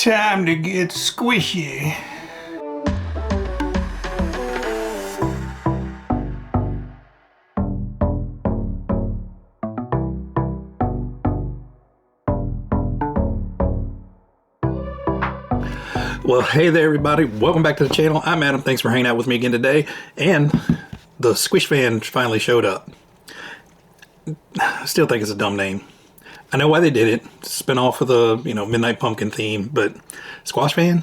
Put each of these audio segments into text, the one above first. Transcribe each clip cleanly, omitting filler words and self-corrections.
Time to get squishy. Well, hey there everybody, welcome back to the channel. I'm Adam, thanks for hanging out with me again today. And the Squish fan finally showed up. I still think it's a dumb name. I know why they did it, spin off of the, Midnight Pumpkin theme, but Squash van?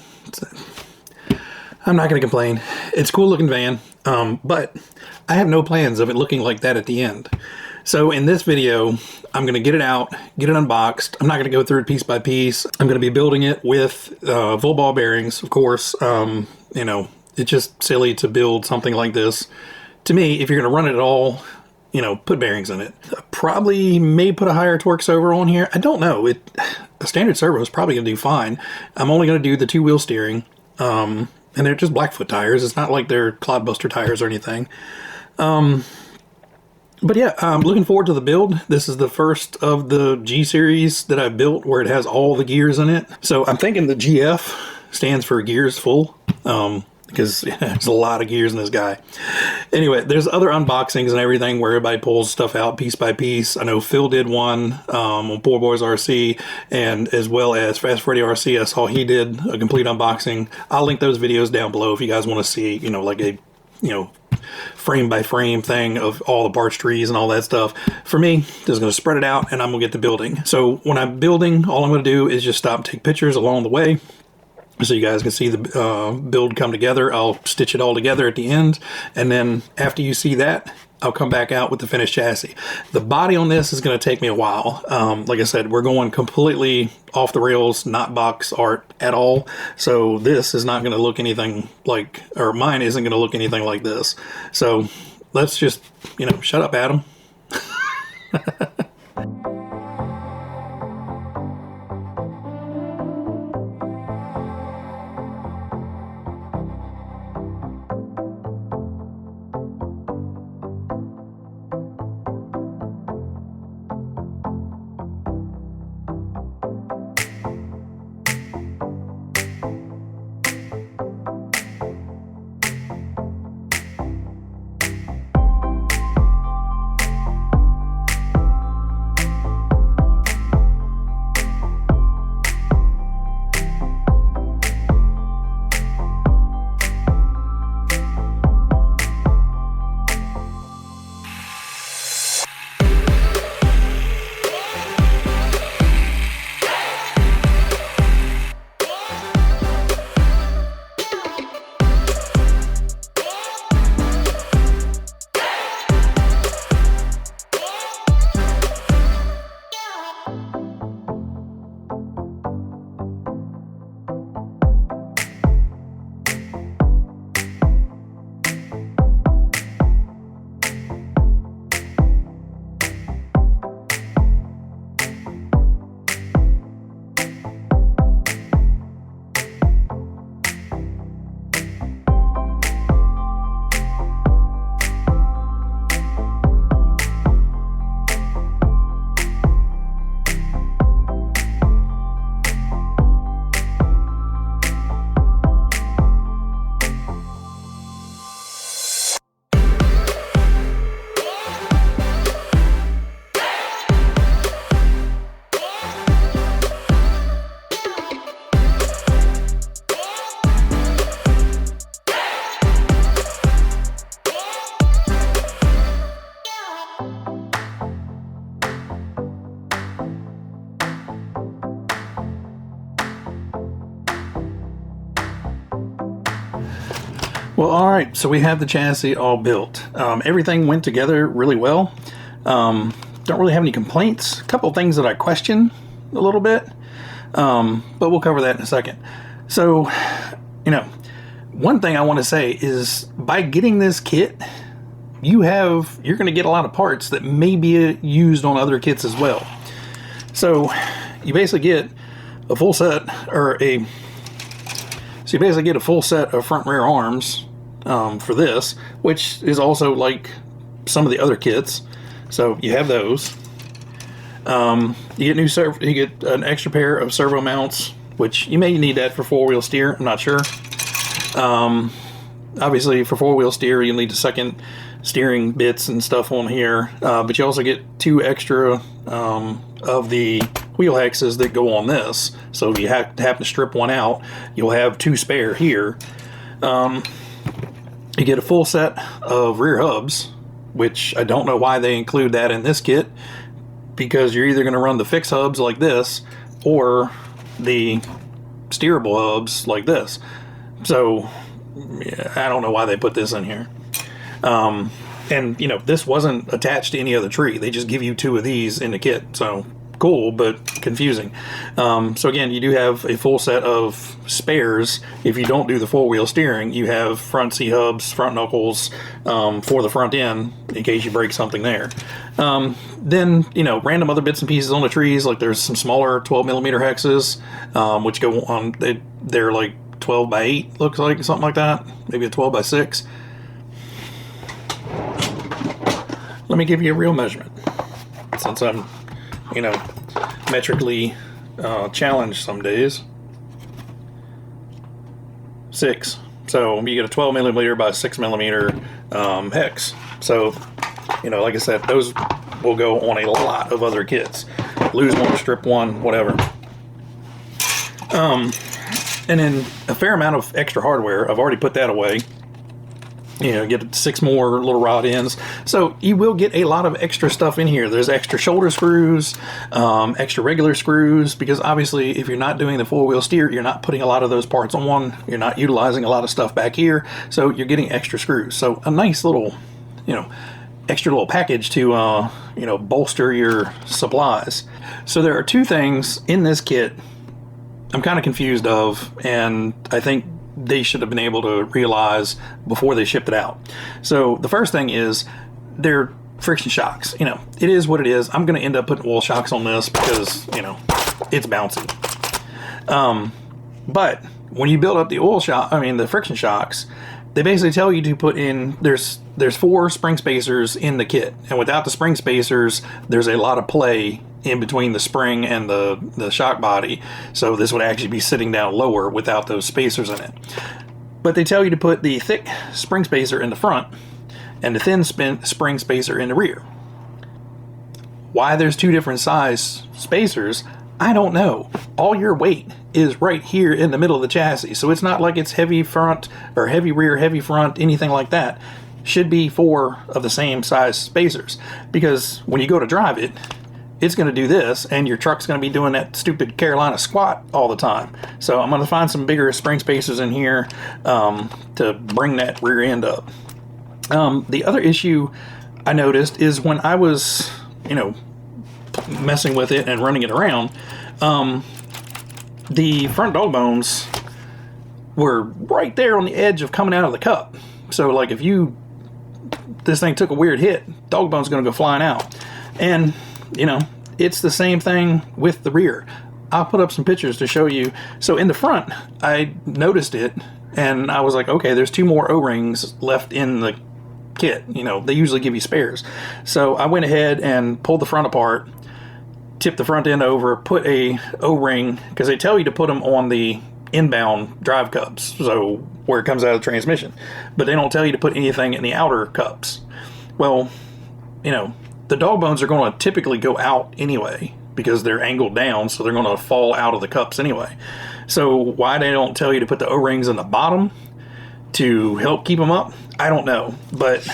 I'm not gonna complain. It's a cool looking van, but I have no plans of it looking like that at the end. So in this video, I'm going to get it out, get it unboxed. I'm not going to go through it piece by piece. I'm going to be building it with full ball bearings, of course. It's just silly to build something like this. To me, if you're going to run it at all, put bearings in it. Probably may put a higher torque servo on here. I don't know. A standard servo is probably going to do fine. I'm only going to do the two-wheel steering. And they're just Blackfoot tires. It's not like they're Clodbuster tires or anything. But yeah, I'm looking forward to the build. This is the first of the G series that I've built where it has all the gears in it. So I'm thinking the GF stands for gears full, because there's a lot of gears in this guy. Anyway, there's other unboxings and everything where everybody pulls stuff out piece by piece. I know Phil did one on Poor Boys RC, and as well as Fast Freddy RC. I saw he did a complete unboxing. I'll link those videos down below if you guys want to see, like a, frame by frame thing of all the parts trees and all that stuff. For me, just going to spread it out and I'm going to get to building. So when I'm building, all I'm going to do is just stop and take pictures along the way so you guys can see the build come together. I'll stitch it all together at the end, and then after you see that, I'll come back out with the finished chassis. The body on this is going to take me a while. Like I said, we're going completely off the rails, not box art at all. So this is not going to look anything like, or mine isn't going to look anything like this. So let's just, shut up, Adam. Well, all right, so we have the chassis all built. Everything went together really well. Don't really have any complaints. A couple of things that I question a little bit, but we'll cover that in a second. So, one thing I want to say is by getting this kit, you're going to get a lot of parts that may be used on other kits as well. So you basically get a full set, so you basically get a full set of front rear arms for this, which is also like some of the other kits. So you have those. You get an extra pair of servo mounts which you may need that for four-wheel steer. I'm not sure. Obviously, for four-wheel steer, you'll need the second steering bits and stuff on here, but you also get 2 extra of the wheel hexes that go on this. So if you happen to strip one out, you'll have 2 spare here. You get a full set of rear hubs, which I don't know why they include that in this kit, because you're either going to run the fixed hubs like this or the steerable hubs like this. So yeah, I don't know why they put this in here. And you know, this wasn't attached to any other tree. They just give you 2 of these in the kit. So cool, but confusing. So again, you do have a full set of spares. If you don't do the four-wheel steering, you have front C-hubs, front knuckles for the front end in case you break something there. Then, you know, random other bits and pieces on the trees, like there's some smaller 12mm hexes, which go on, they're like 12 by 8, looks like, something like that. Maybe a 12 by 6. Let me give you a real measurement, since I'm, you know, metrically challenged some days. 6. So you get a 12mm by 6mm hex. So, you know, like I said, those will go on a lot of other kits. Lose one, strip one, whatever. And then a fair amount of extra hardware. I've already put that away. You know, get 6 more little rod ends. So you will get a lot of extra stuff in here. There's extra shoulder screws, extra regular screws, because obviously if you're not doing the four-wheel steer, you're not putting a lot of those parts on. You're not utilizing a lot of stuff back here. So you're getting extra screws. So a nice little, you know, extra little package to, you know, bolster your supplies. So there are 2 things in this kit I'm kind of confused of, and I think they should have been able to realize before they shipped it out. So the first thing is they're friction shocks. You know, it is what it is. I'm going to end up putting wall shocks on this because, you know, it's bouncy. But when you build up the friction shocks, they basically tell you to put in, there's 4 spring spacers in the kit, and without the spring spacers, there's a lot of play in between the spring and the shock body. So this would actually be sitting down lower without those spacers in it. But they tell you to put the thick spring spacer in the front and the thin spring spacer in the rear. Why there's 2 different size spacers, I don't know. All your weight is right here in the middle of the chassis. So it's not like it's heavy front or heavy rear, heavy front, anything like that. Should be 4 of the same size spacers, because when you go to drive it, it's going to do this, and your truck's going to be doing that stupid Carolina squat all the time. So I'm going to find some bigger spring spacers in here to bring that rear end up. The other issue I noticed is when I was, you know, messing with it and running it around, the front dog bones were right there on the edge of coming out of the cup. So like if this thing took a weird hit, dog bone's going to go flying out. And you know, it's the same thing with the rear. I'll put up some pictures to show you. So in the front, I noticed it, and I was like, okay, there's 2 more O-rings left in the kit. You know, they usually give you spares. So I went ahead and pulled the front apart, tipped the front end over, put a O-ring, because they tell you to put them on the inbound drive cups, so where it comes out of the transmission. But they don't tell you to put anything in the outer cups. Well, you know, the dog bones are going to typically go out anyway because they're angled down, so they're going to fall out of the cups anyway. So why they don't tell you to put the O-rings in the bottom to help keep them up, I don't know. But,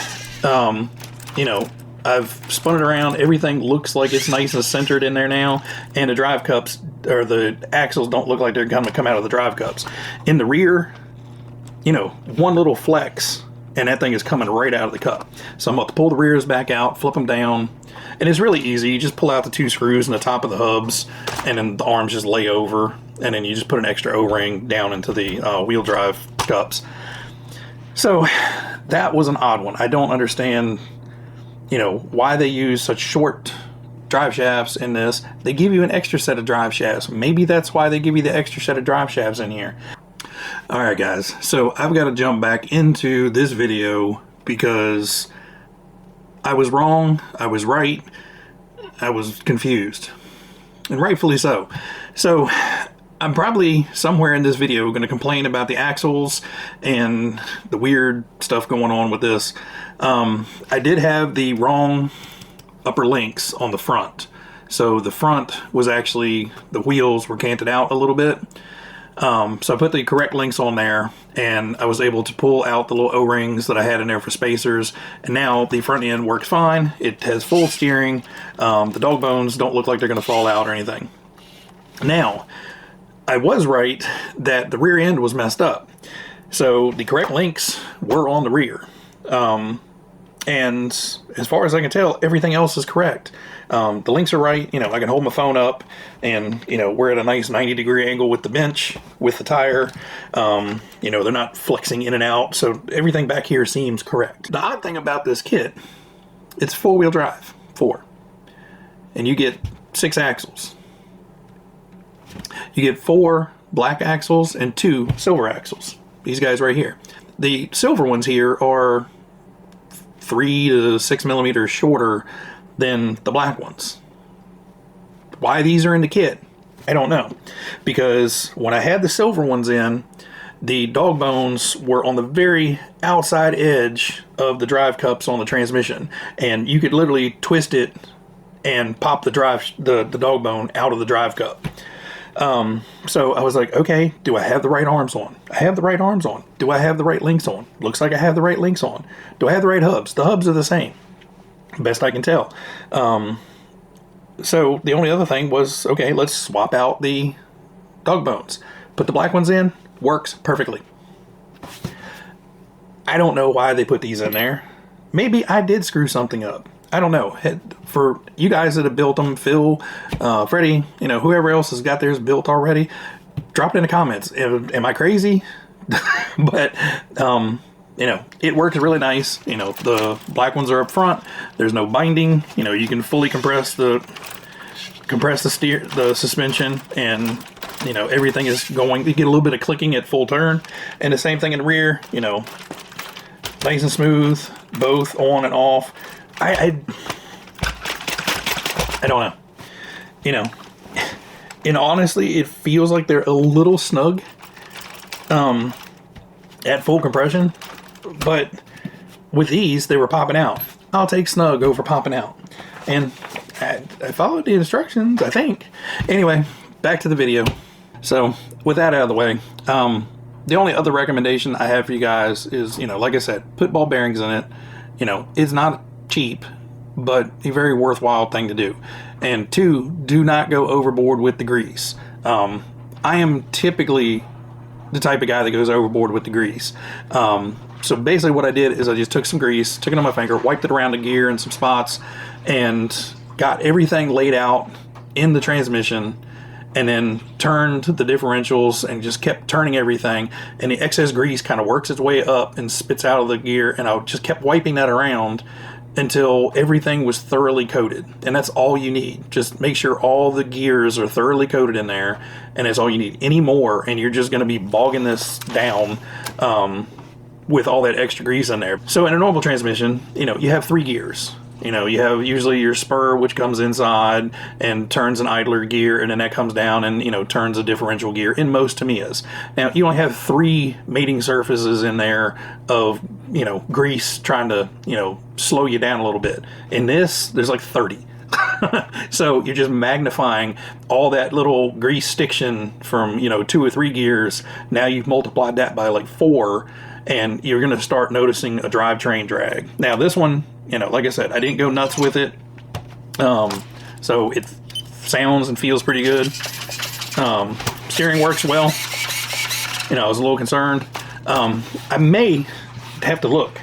you know, I've spun it around. Everything looks like it's nice and centered in there now, and the drive cups, or the axles, don't look like they're going to come out of the drive cups. In the rear, you know, one little flex, and that thing is coming right out of the cup. So I'm about to pull the rears back out, flip them down, and it's really easy. You just pull out the 2 screws in the top of the hubs, and then the arms just lay over, and then you just put an extra O-ring down into the wheel drive cups. So that was an odd one. I don't understand, you know, why they use such short drive shafts in this. They give you an extra set of drive shafts. Maybe that's why they give you the extra set of drive shafts in here. Alright guys, so I've got to jump back into this video because I was wrong, I was right, I was confused. And rightfully so. So I'm probably somewhere in this video going to complain about the axles and the weird stuff going on with this. I did have the wrong upper links on the front. So the front was actually, the wheels were canted out a little bit. So I put the correct links on there, and I was able to pull out the little O-rings that I had in there for spacers, and now the front end works fine. It has full steering. The dog bones don't look like they're going to fall out or anything. Now, I was right that the rear end was messed up. So the correct links were on the rear. And as far as I can tell, everything else is correct. The links are right. You know, I can hold my phone up and, you know, we're at a nice 90-degree angle with the bench, with the tire. You know, they're not flexing in and out. So everything back here seems correct. The odd thing about this kit, it's four-wheel drive, 4. And you get 6 axles. You get 4 black axles and 2 silver axles. These guys right here. The silver ones here are 3 to 6 millimeters shorter than the black ones. Why these are in the kit, I don't know. Because when I had the silver ones in, the dog bones were on the very outside edge of the drive cups on the transmission. And you could literally twist it and pop the dog bone out of the drive cup. So I was like, okay, do I have the right arms on? I have the right arms on. Do I have the right links on? Looks like I have the right links on. Do I have the right hubs? The hubs are the same, best I can tell. So the only other thing was, okay, let's swap out the dog bones. Put the black ones in, works perfectly. I don't know why they put these in there. Maybe I did screw something up. I don't know. For you guys that have built them, Phil, Freddy, you know, whoever else has got theirs built already, drop it in the comments. Am I crazy? But, you know, it works really nice. You know, the black ones are up front. There's no binding. You know, you can fully compress the suspension, and, you know, everything is going. You get a little bit of clicking at full turn. And the same thing in the rear, you know, nice and smooth, both on and off. I don't know, you know, and honestly, it feels like they're a little snug, at full compression, but with these, they were popping out. I'll take snug over popping out, and I followed the instructions, I think. Anyway, back to the video. So with that out of the way, the only other recommendation I have for you guys is, you know, like I said, put ball bearings in it. You know, it's not cheap, but a very worthwhile thing to do. And 2, do not go overboard with the grease. I am typically the type of guy that goes overboard with the grease. So basically what I did is I just took some grease, took it on my finger, wiped it around the gear in some spots, and got everything laid out in the transmission, and then turned the differentials and just kept turning everything, and the excess grease kind of works its way up and spits out of the gear, and I just kept wiping that around until everything was thoroughly coated. And that's all you need. Just make sure all the gears are thoroughly coated in there, and that's all you need. Any more and you're just going to be bogging this down with all that extra grease in there. So in a normal transmission, you know, you have 3 gears. You know, you have usually your spur, which comes inside and turns an idler gear, and then that comes down and, you know, turns a differential gear in most Tamiyas. Now, you only have 3 mating surfaces in there of, you know, grease trying to, you know, slow you down a little bit. In this, there's like 30. So you're just magnifying all that little grease stiction from, you know, 2 or 3 gears. Now you've multiplied that by like 4, and you're going to start noticing a drivetrain drag. Now this one, you know, like I said, I didn't go nuts with it. So it sounds and feels pretty good. Steering works well. You know, I was a little concerned. I may have to look.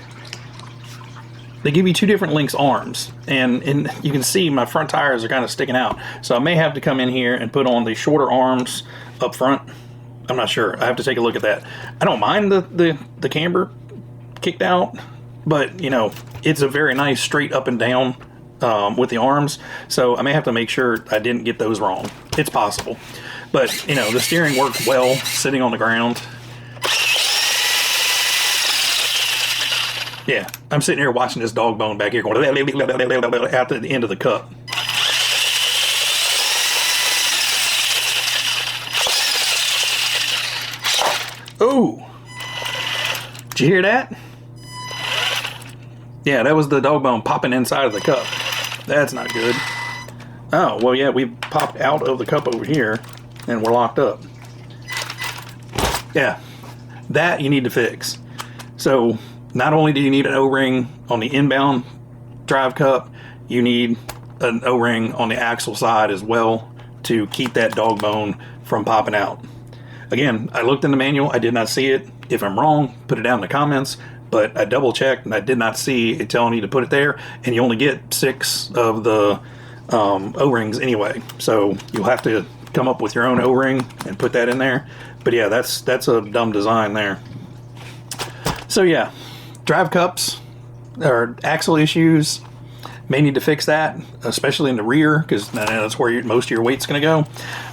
They give you 2 different links arms, and you can see my front tires are kind of sticking out. So I may have to come in here and put on the shorter arms up front. I'm not sure. I have to take a look at that. I don't mind the camber kicked out, but, you know, it's a very nice straight up and down with the arms. So I may have to make sure I didn't get those wrong. It's possible. But, you know, the steering worked well sitting on the ground. Yeah, I'm sitting here watching this dog bone back here going out to the end of the cup. Oh! Did you hear that? Yeah, that was the dog bone popping inside of the cup. That's not good. Oh, well, yeah, we popped out of the cup over here, and we're locked up. Yeah, that you need to fix. So, not only do you need an O-ring on the inbound drive cup, you need an O-ring on the axle side as well to keep that dog bone from popping out. Again, I looked in the manual, I did not see it. If I'm wrong, put it down in the comments, but I double checked and I did not see it telling you to put it there, and you only get 6 of the O-rings anyway, so you'll have to come up with your own O-ring and put that in there. But yeah, that's a dumb design there. So yeah, drive cups or axle issues, may need to fix that, especially in the rear, because that's where most of your weight's going to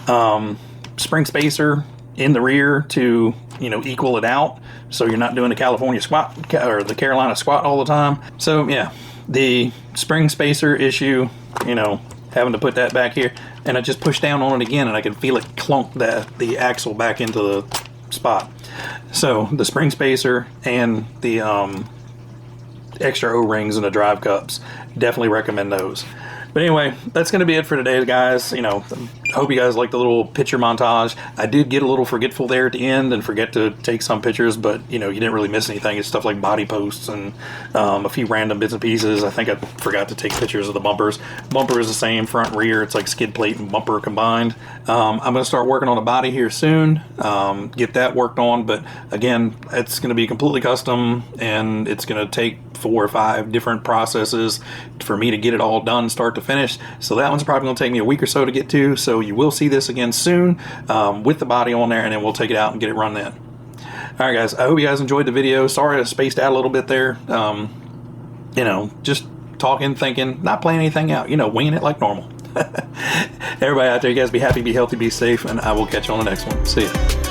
go. Spring spacer in the rear to, you know, equal it out, so you're not doing the California squat or the Carolina squat all the time. So yeah, the spring spacer issue, you know, having to put that back here, and I just pushed down on it again, and I could feel it clunk the axle back into the spot. So the spring spacer and the extra O-rings and the drive cups, definitely recommend those. But anyway, that's going to be it for today, guys. You know, I hope you guys like the little picture montage. I did get a little forgetful there at the end and forget to take some pictures, but, you know, you didn't really miss anything. It's stuff like body posts and a few random bits and pieces. I think I forgot to take pictures of the bumpers. Bumper is the same, front and rear. It's like skid plate and bumper combined. I'm going to start working on a body here soon, get that worked on. But again, it's going to be completely custom, and it's going to take 4 or 5 different processes for me to get it all done start to finish. So that one's probably going to take me a week or so to get to. So you will see this again soon with the body on there, and then we'll take it out and get it run then. Alright guys, I hope you guys enjoyed the video. Sorry I spaced out a little bit there. You know, just talking, thinking, not playing anything out, you know, winging it like normal. Everybody out there, you guys be happy, be healthy, be safe, and I will catch you on the next one. See ya.